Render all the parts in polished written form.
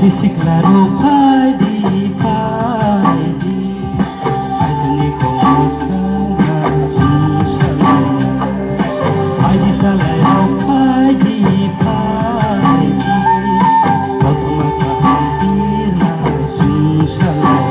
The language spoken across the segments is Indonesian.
si claro Friday, Friday. Ay duni ko sana susalay. Friday salayaw, Friday, Friday. Huwag makahampir na susalay.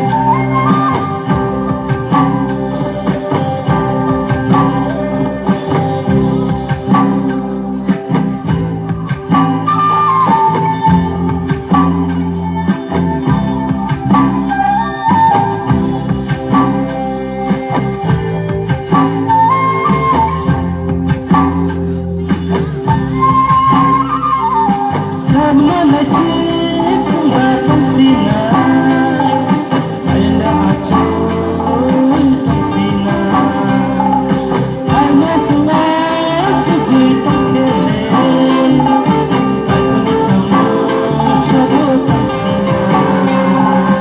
Manasik sumbatong sinay, ay naatsoy tong sinay, ay nasungat sugoy tong kele, ay tulisang mo sabot ang sinay.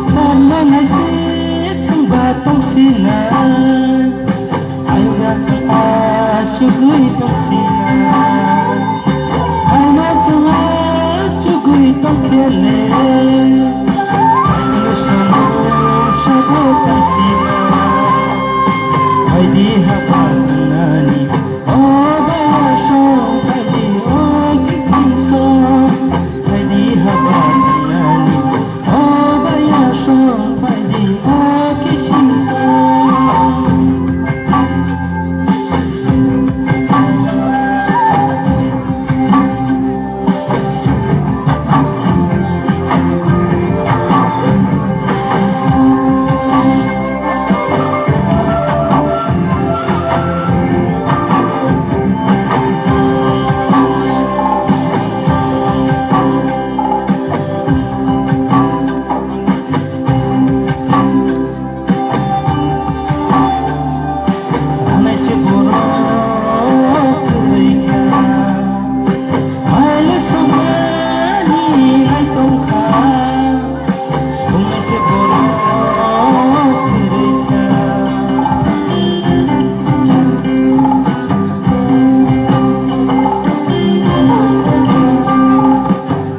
Sa manasik sumbatong sinay, ay nasungat sugoy tong sinay, ay nasungat sugoy tong kele, ay tulisang mo sabot ang sinay. Ay di hapatanani o bayasong, ay di o kisingsong, ay di hapatanani o bayasong, ay di o kisingsong. Siguro tuloy ka, may lasumani ay tongka. Kung may siguro tuloy ka,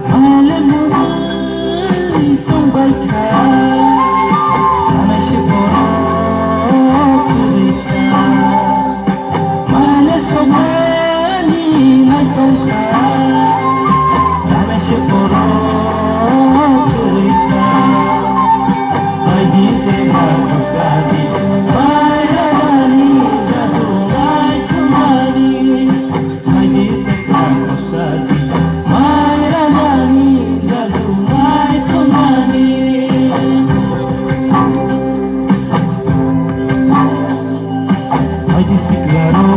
alam mo ay tumbay ka, may siguro tuloy ka. Somani may tongka, rana siguro tuloy ka. Ay di sila kusadi, may ramani jado may kumari. Ay di sila kusadi, may ramani jado may kumari. Ay di si claro